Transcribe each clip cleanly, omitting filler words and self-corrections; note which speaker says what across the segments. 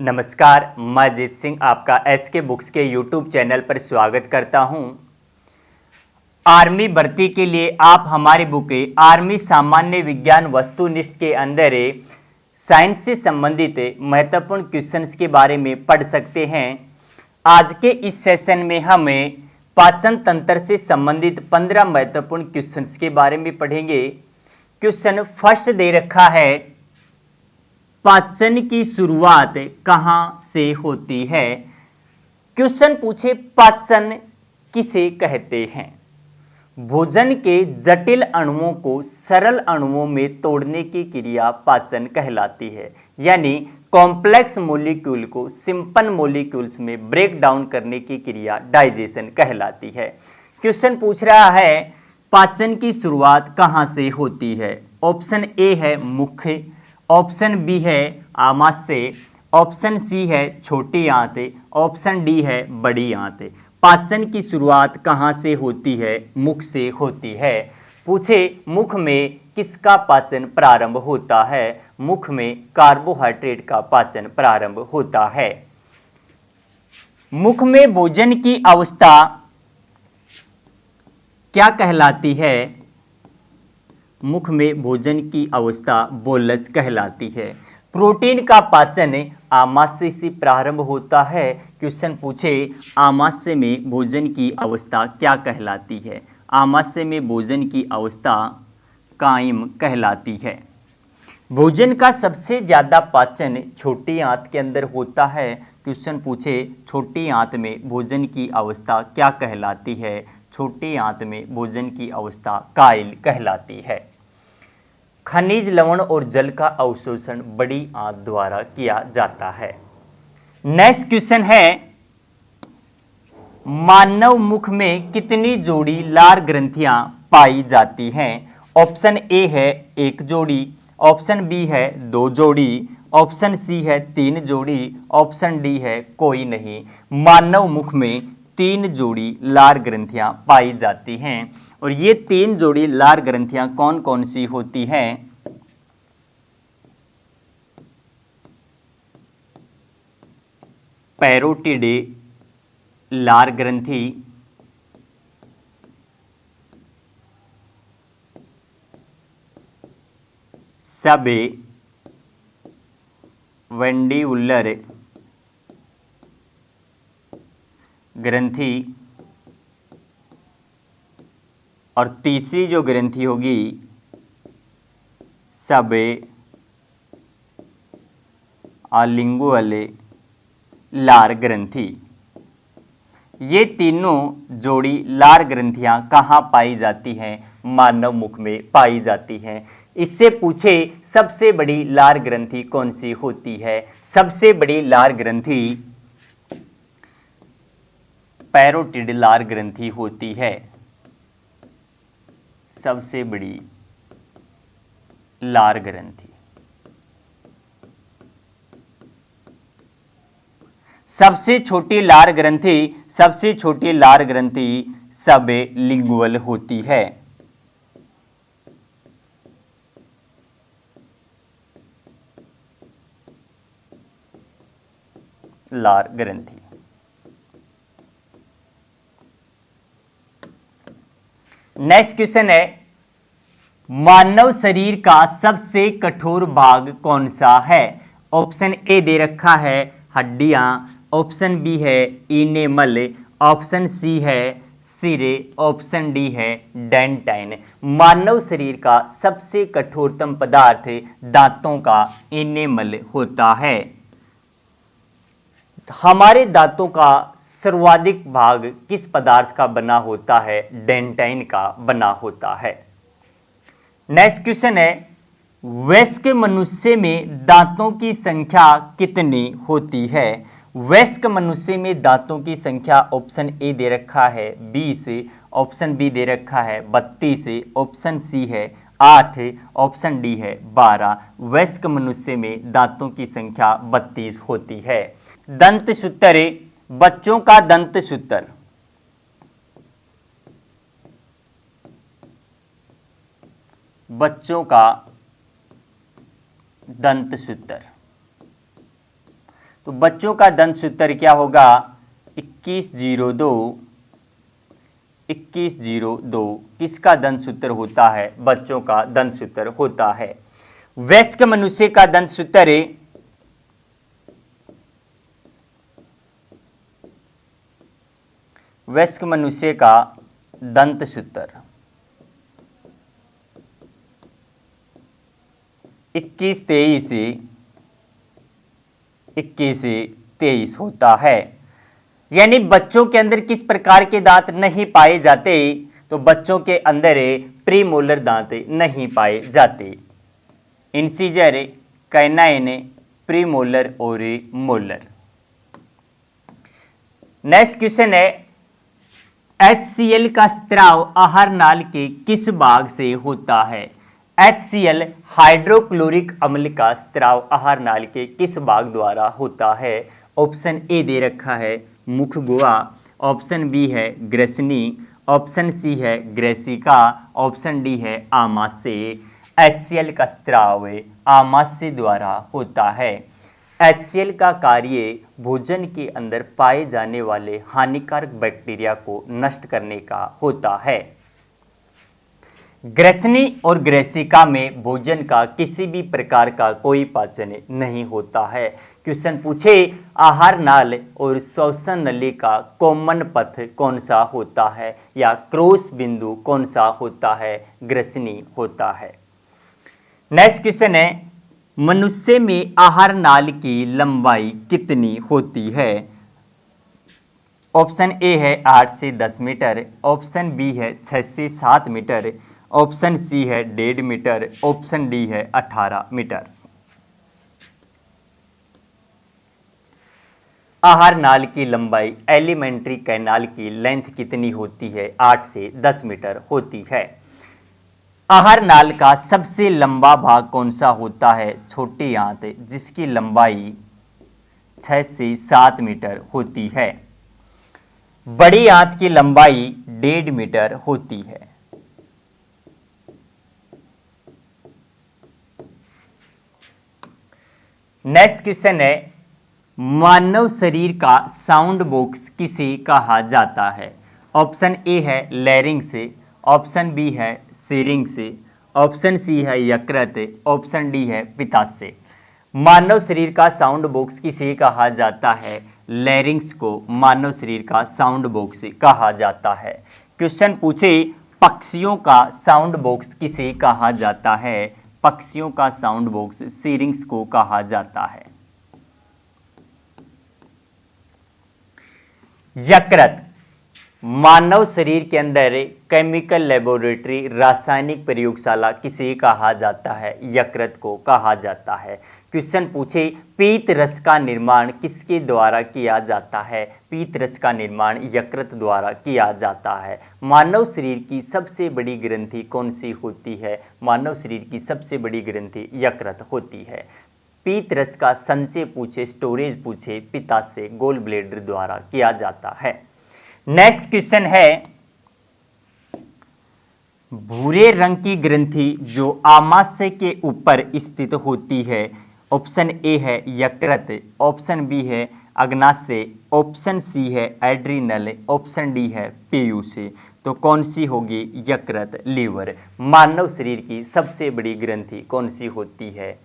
Speaker 1: नमस्कार, मैं अजीत सिंह आपका एसके बुक्स के यूट्यूब चैनल पर स्वागत करता हूं। आर्मी भर्ती के लिए आप हमारी बुक आर्मी सामान्य विज्ञान वस्तुनिष्ठ के अंदर साइंस से संबंधित महत्वपूर्ण क्वेश्चंस के बारे में पढ़ सकते हैं। आज के इस सेशन में हम पाचन तंत्र से संबंधित 15 महत्वपूर्ण क्वेश्चंस के बारे में पढ़ेंगे। क्वेश्चन फर्स्ट दे रखा है, पाचन की शुरुआत कहाँ से होती है। क्वेश्चन पूछे, पाचन किसे कहते हैं। भोजन के जटिल अणुओं को सरल अणुओं में तोड़ने की क्रिया पाचन कहलाती है, यानी कॉम्प्लेक्स मॉलिक्यूल को सिंपल मॉलिक्यूल्स में ब्रेक डाउन करने की क्रिया डाइजेशन कहलाती है। क्वेश्चन पूछ रहा है, पाचन की शुरुआत कहाँ से होती है। ऑप्शन ए है मुख, ऑप्शन बी है आमाशय, ऑप्शन सी है छोटी आंत, ऑप्शन डी है बड़ी आंत। पाचन की शुरुआत कहाँ से होती है? मुख से होती है। पूछे, मुख में किसका पाचन प्रारंभ होता है। मुख में कार्बोहाइड्रेट का पाचन प्रारंभ होता है। मुख में भोजन की अवस्था क्या कहलाती है। मुख में भोजन की अवस्था बोलस कहलाती है। प्रोटीन का पाचन आमाशय से प्रारंभ होता है। क्वेश्चन पूछे, आमाशय में भोजन की अवस्था क्या कहलाती है। आमाशय में भोजन की अवस्था कायम कहलाती है। भोजन का सबसे ज़्यादा पाचन छोटी आंत के अंदर होता है। क्वेश्चन पूछे, छोटी आंत में भोजन की अवस्था क्या कहलाती है। छोटी आंत में भोजन की अवस्था कायल कहलाती है। खनिज, लवण और जल का अवशोषण बड़ी आंत द्वारा किया जाता है। नेक्स्ट क्वेश्चन है, मानव मुख में कितनी जोड़ी लार ग्रंथियां पाई जाती हैं। ऑप्शन ए है 1 जोड़ी, ऑप्शन बी है 2 जोड़ी, ऑप्शन सी है 3 जोड़ी, ऑप्शन डी है कोई नहीं। मानव मुख में 3 जोड़ी लार ग्रंथियां पाई जाती हैं। और ये 3 जोड़ी लार ग्रंथियां कौन कौन सी होती हैं। पैरोटिड लार ग्रंथि, सब वेंडिबुलर ग्रंथि, और तीसरी जो ग्रंथि होगी सब लिंगुअल लार ग्रंथि। ये तीनों जोड़ी लार ग्रंथियां कहाँ पाई जाती हैं। मानव मुख में पाई जाती हैं। इससे पूछे, सबसे बड़ी लार ग्रंथि कौन सी होती है। सबसे बड़ी लार ग्रंथि पैरोटिड लार ग्रंथि होती है। सबसे बड़ी लार ग्रंथि। सबसे छोटी लार ग्रंथि, सबसे छोटी लार ग्रंथि सब लिंगुअल होती है। लार ग्रंथि। नेक्स्ट क्वेश्चन है, मानव शरीर का सबसे कठोर भाग कौन सा है। ऑप्शन ए दे रखा है हड्डियां, ऑप्शन बी है इनेमल, ऑप्शन सी है सिर, ऑप्शन डी है डेंटाइन। मानव शरीर का सबसे कठोरतम पदार्थ दांतों का इनेमल होता है। हमारे दांतों का सर्वाधिक भाग किस पदार्थ का बना होता है। डेंटाइन का बना होता है। नेक्स्ट क्वेश्चन है, वयस्क मनुष्य में दांतों की संख्या कितनी होती है। वयस्क मनुष्य में दांतों की संख्या, ऑप्शन ए दे रखा है 20, ऑप्शन बी दे रखा है 32, ऑप्शन सी है 8, ऑप्शन डी है 12। वयस्क मनुष्य में दांतों की संख्या 32 होती है। दंत सूत्र, बच्चों का दंत सूत्र। बच्चों का दंत सूत्र तो बच्चों का दंत सूत्र क्या होगा? 2102। 2102 किसका दंत सूत्र होता है? बच्चों का दंत सूत्र होता है। वयस्क मनुष्य का दंत सूत्र वयस्क मनुष्य का दंत सूत्र 2123 होता है। यानी बच्चों के अंदर किस प्रकार के दांत नहीं पाए जाते? तो बच्चों के अंदर प्रीमोलर दांत नहीं पाए जाते। इंसीजर, कैनाइन, प्रीमोलर और मोलर। नेक्स्ट क्वेश्चन है, HCl का स्त्राव आहार नाल के किस भाग से होता है? HCl हाइड्रोक्लोरिक अम्ल का स्त्राव आहार नाल के किस भाग द्वारा होता है? ऑप्शन ए दे रखा है मुख गुहा, ऑप्शन बी है ग्रसनी, ऑप्शन सी है ग्रेसिका, ऑप्शन डी है आमाशय। HCl का स्त्राव आमाशय द्वारा होता है। HCl का कार्य भोजन के अंदर पाए जाने वाले हानिकारक बैक्टीरिया को नष्ट करने का होता है। ग्रसनी और ग्रेसिका में भोजन का किसी भी प्रकार का कोई पाचन नहीं होता है। क्वेश्चन पूछे, आहार नाल और श्वसन नली का कॉमन पथ कौन सा होता है या क्रॉस बिंदु कौन सा होता है? ग्रसनी होता है। नेक्स्ट क्वेश्चन है, मनुष्य में आहार नाल की लंबाई कितनी होती है? ऑप्शन ए है 8 से 10 मीटर, ऑप्शन बी है 6 से 7 मीटर, ऑप्शन सी है 1.5 मीटर, ऑप्शन डी है 18 मीटर। आहार नाल की लंबाई एलिमेंट्री कैनाल की लेंथ कितनी होती है? 8 से 10 मीटर होती है। आहार नाल का सबसे लंबा भाग कौन सा होता है? छोटी आंत, जिसकी लंबाई 6 से 7 मीटर होती है। बड़ी आंत की लंबाई 1.5 मीटर होती है। नेक्स्ट क्वेश्चन है, मानव शरीर का साउंड बॉक्स किसे कहा जाता है? ऑप्शन ए है लैरिंग्स, ऑप्शन बी है सिरिंग्स, ऑप्शन सी है यकृत, ऑप्शन डी है पित्ताशय। मानव शरीर का साउंड बॉक्स किसे कहा जाता है? लैरिंग्स को मानव शरीर का साउंड बॉक्स कहा जाता है। क्वेश्चन पूछे, पक्षियों का साउंड बॉक्स किसे कहा जाता है? पक्षियों का साउंड बॉक्स सिरिंग्स को कहा जाता है। यकृत मानव शरीर के अंदर केमिकल लेबोरेटरी रासायनिक प्रयोगशाला किसे कहा जाता है? यकृत को कहा जाता है। क्वेश्चन पूछे, पीत रस का निर्माण किसके द्वारा किया जाता है? पीत रस का निर्माण यकृत द्वारा किया जाता है। मानव शरीर की सबसे बड़ी ग्रंथि कौन सी होती है? मानव शरीर की सबसे बड़ी ग्रंथि यकृत होती है। पीत रस का संचय पूछे, स्टोरेज पूछे, पित्ताशय गोल ब्लेडर द्वारा किया जाता है। नेक्स्ट क्वेश्चन है, भूरे रंग की ग्रंथि जो आमाशय के ऊपर स्थित होती है, ऑप्शन ए है यकृत, ऑप्शन बी है अग्नाशय, ऑप्शन सी है एड्रिनल, ऑप्शन डी है पीयूष। तो कौन सी होगी? यकृत, लीवर। मानव शरीर की सबसे बड़ी ग्रंथि कौन सी होती है?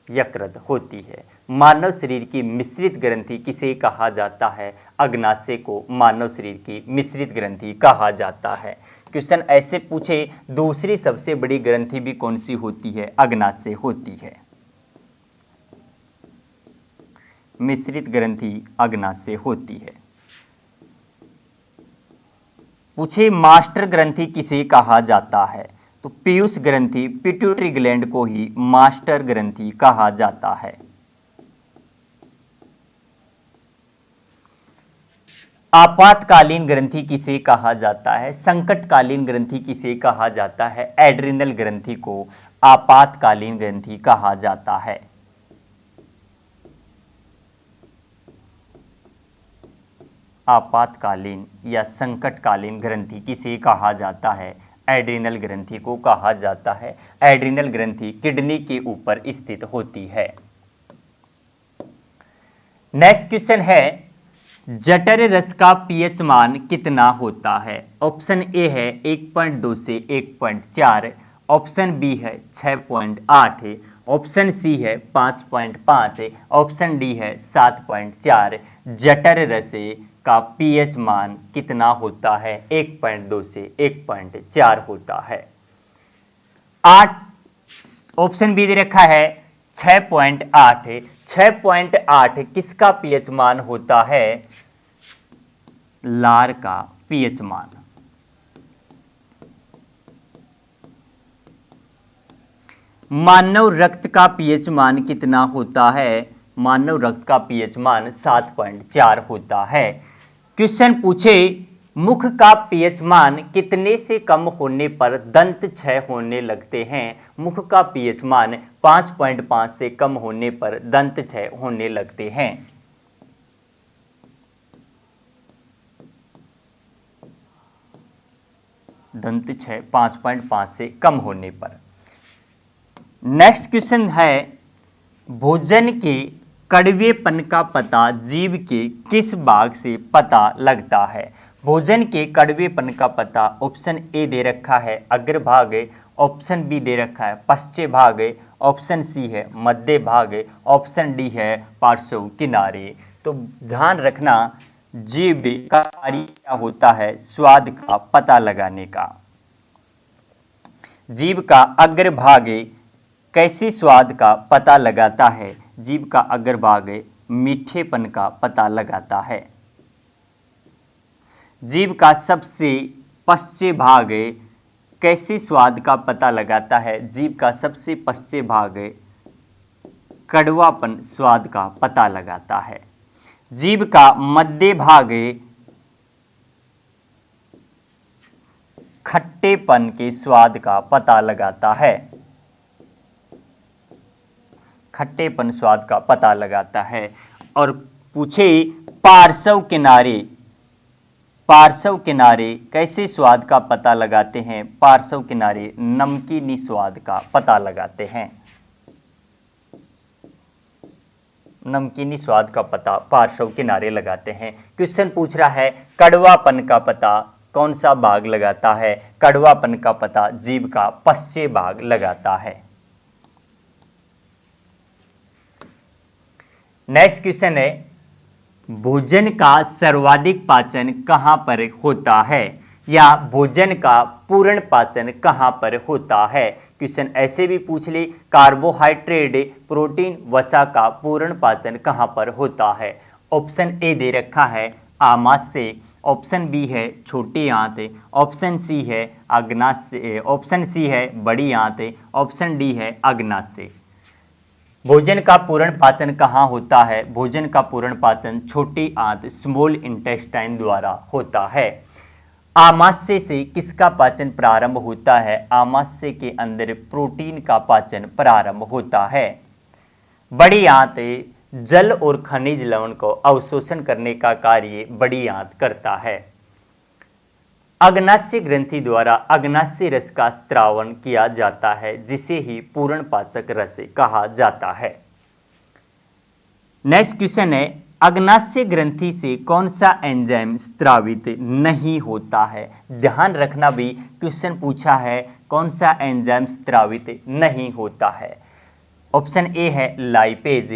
Speaker 1: यकृत होती है। मानव शरीर की मिश्रित ग्रंथि किसे कहा जाता है? अग्नाशय को मानव शरीर की मिश्रित ग्रंथि कहा जाता है। क्वेश्चन ऐसे पूछे, दूसरी सबसे बड़ी ग्रंथि भी कौन सी होती है? अग्नाशय होती है। मिश्रित ग्रंथि अग्नाशय होती है। पूछे, मास्टर ग्रंथि किसे कहा जाता है? तो पीयूष ग्रंथि, पिट्यूटरी ग्लैंड को ही मास्टर ग्रंथि कहा जाता है। आपातकालीन ग्रंथि किसे कहा जाता है? संकटकालीन ग्रंथि किसे कहा जाता है? एड्रिनल ग्रंथि को आपातकालीन ग्रंथि कहा जाता है। आपातकालीन या संकटकालीन ग्रंथि किसे कहा जाता है? एड्रिनल ग्रंथि को कहा जाता है। एड्रिनल ग्रंथि किडनी के ऊपर स्थित होती है। नेक्स्ट क्वेश्चन है जठर रस का पीएच मान कितना होता है। ऑप्शन ए है 1.2 से 1.4, ऑप्शन बी है 6.8, ऑप्शन सी है 5.5, ऑप्शन डी है 7.4। जठर रस का पीएच मान कितना होता है। 1.2 से 1.4 होता है। 8 ऑप्शन बी दे रखा है 6.8। 6.8 किसका पीएच मान होता है। लार का पीएच मान। मानव रक्त का पीएच मान कितना होता है। मानव रक्त का पीएच मान 7.4 होता है। क्वेश्चन पूछे मुख का पीएच मान कितने से कम होने पर दंत क्षय होने लगते हैं। मुख का पीएच मान 5.5 से कम होने पर दंत क्षय होने लगते हैं। दंत क्षय 5.5 से कम होने पर। नेक्स्ट क्वेश्चन है भोजन के कड़वेपन का पता जीभ के किस भाग से पता लगता है। भोजन के कड़वेपन का पता ऑप्शन ए दे रखा है अग्रभाग, ऑप्शन बी दे रखा है पश्चिम भाग, ऑप्शन सी है मध्य भाग, ऑप्शन डी है पार्श्व किनारे। तो ध्यान रखना जीभ का कार्य क्या होता है। स्वाद का पता लगाने का। जीभ का अग्रभाग कैसे स्वाद का पता लगाता है। जीभ का अग्रभाग मीठेपन का पता लगाता है। जीभ का सबसे पश्चिम भाग कैसे स्वाद का पता लगाता है। जीभ का सबसे पश्चिम भाग कड़वापन स्वाद का पता लगाता है। जीभ का मध्य भाग खट्टेपन के स्वाद का पता लगाता है। खट्टेपन स्वाद का पता लगाता है। और पूछे पार्श्व किनारे कैसे स्वाद का पता लगाते हैं। पार्श्व किनारे नमकीनी स्वाद का पता लगाते हैं। नमकीनी स्वाद का पता पार्श्व किनारे लगाते हैं। क्वेश्चन पूछ रहा है कड़वापन का पता कौन सा भाग लगाता है। कड़वापन का पता जीभ का पश्चिम भाग लगाता है। नेक्स्ट क्वेश्चन है भोजन का सर्वाधिक पाचन कहां पर होता है या भोजन का पूर्ण पाचन कहां पर होता है। क्वेश्चन ऐसे भी पूछ ले कार्बोहाइड्रेट प्रोटीन वसा का पूर्ण पाचन कहां पर होता है। ऑप्शन ए दे रखा है आमाशय, ऑप्शन बी है छोटी आंत, ऑप्शन सी है अग्नाशय, ऑप्शन सी है बड़ी आंत, ऑप्शन डी है अग्नाशय। भोजन का पूर्ण पाचन कहाँ होता है। भोजन का पूर्ण पाचन छोटी आंत स्मॉल इंटेस्टाइन द्वारा होता है। आमाशय से किसका पाचन प्रारंभ होता है। आमाशय के अंदर प्रोटीन का पाचन प्रारंभ होता है। बड़ी आंत जल और खनिज लवण को अवशोषण करने का कार्य बड़ी आंत करता है। अग्नाशय ग्रंथि द्वारा अग्नाशय रस का स्त्रावन किया जाता है जिसे ही पूर्ण पाचक रस कहा जाता है। नेक्स्ट क्वेश्चन है अग्नाशय ग्रंथि से कौन सा एंजाइम स्त्रावित नहीं होता है। ध्यान रखना भी क्वेश्चन पूछा है कौन सा एंजाइम स्त्रावित नहीं होता है। ऑप्शन ए है लाइपेज,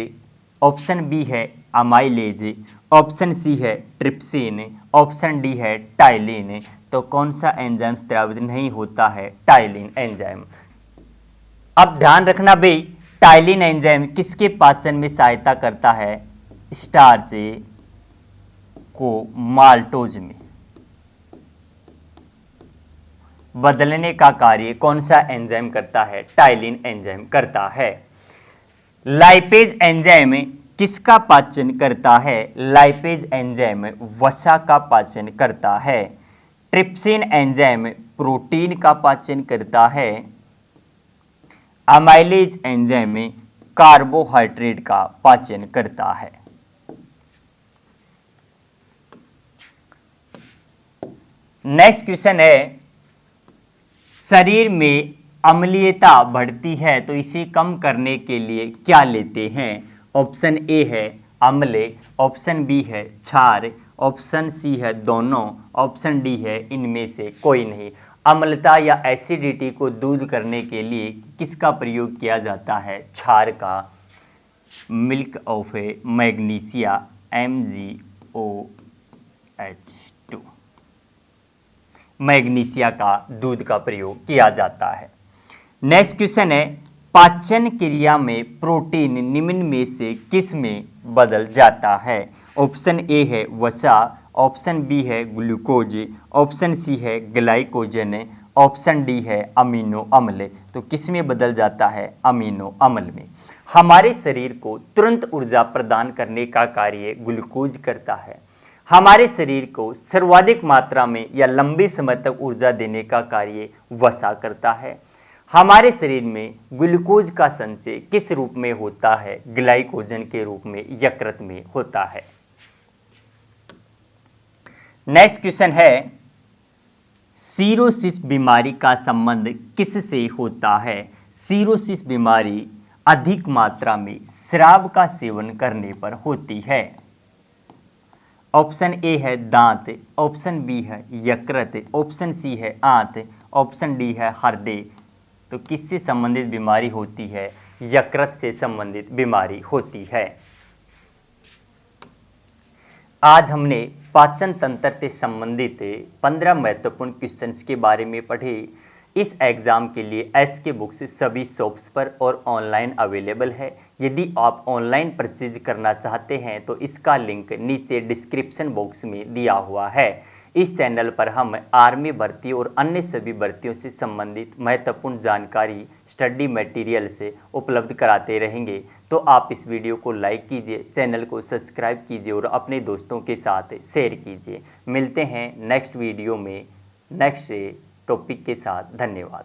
Speaker 1: ऑप्शन बी है अमाइलेज, ऑप्शन सी है ट्रिप्सिन, ऑप्शन डी है टाइलिन। तो कौन सा एंजाइम स्त्रावित नहीं होता है। Ptyalin enzyme. अब ध्यान रखना भाई टाइलिन एंजाइम किसके पाचन में सहायता करता है। स्टार्च को माल्टोज में बदलने का कार्य कौन सा एंजाइम करता है। टाइलिन एंजाइम करता है। लाइपेज एंजाइम किसका पाचन करता है। लाइपेज एंजाइम वसा का पाचन करता है। ट्रिप्सिन एंजाइम प्रोटीन का पाचन करता है। अमाइलेज एंजाइम कार्बोहाइड्रेट का पाचन करता है। नेक्स्ट क्वेश्चन है शरीर में अम्लीयता बढ़ती है तो इसे कम करने के लिए क्या लेते हैं। ऑप्शन ए है अम्ल, ऑप्शन बी है क्षार, ऑप्शन सी है दोनों, ऑप्शन डी है इनमें से कोई नहीं। अम्लता या एसिडिटी को दूर करने के लिए किसका प्रयोग किया जाता है? क्षार का। Milk of magnesia MgOH2, magnesia का दूध का प्रयोग किया जाता है। नेक्स्ट क्वेश्चन है, पाचन क्रिया में प्रोटीन निम्न में से किस में बदल जाता है? ऑप्शन ए है वसा, ऑप्शन बी है ग्लूकोज, ऑप्शन सी है ग्लाइकोजन, ऑप्शन डी है अमीनो अम्ल। तो किस में बदल जाता है? अमीनो अम्ल में। हमारे शरीर को तुरंत ऊर्जा प्रदान करने का कार्य ग्लूकोज करता है। हमारे शरीर को सर्वाधिक मात्रा में या लंबे समय तक ऊर्जा देने का कार्य वसा करता है। हमारे शरीर में ग्लूकोज का संचय किस रूप में होता है? ग्लाइकोजन के रूप में, यकृत में होता है। नेक्स्ट क्वेश्चन है, सीरोसिस बीमारी का संबंध किससे होता है? सीरोसिस बीमारी अधिक मात्रा में शराब का सेवन करने पर होती है। ऑप्शन ए है दांत, ऑप्शन बी है यकृत, ऑप्शन सी है आंत, ऑप्शन डी है हृदय। तो किससे संबंधित बीमारी होती है? यकृत से संबंधित बीमारी होती है। आज हमने पाचन तंत्र से संबंधित 15 महत्वपूर्ण क्वेश्चंस के बारे में पढ़े। इस एग्ज़ाम के लिए एसके बुक्स सभी शॉप्स पर और ऑनलाइन अवेलेबल है। यदि आप ऑनलाइन परचेज करना चाहते हैं तो इसका लिंक नीचे डिस्क्रिप्शन बॉक्स में दिया हुआ है। इस चैनल पर हम आर्मी भर्ती और अन्य सभी भर्तियों से संबंधित महत्वपूर्ण जानकारी, स्टडी मटेरियल से उपलब्ध कराते रहेंगे। तो आप इस वीडियो को लाइक कीजिए, चैनल को सब्सक्राइब कीजिए और अपने दोस्तों के साथ शेयर कीजिए। मिलते हैं नेक्स्ट वीडियो में नेक्स्ट टॉपिक के साथ। धन्यवाद।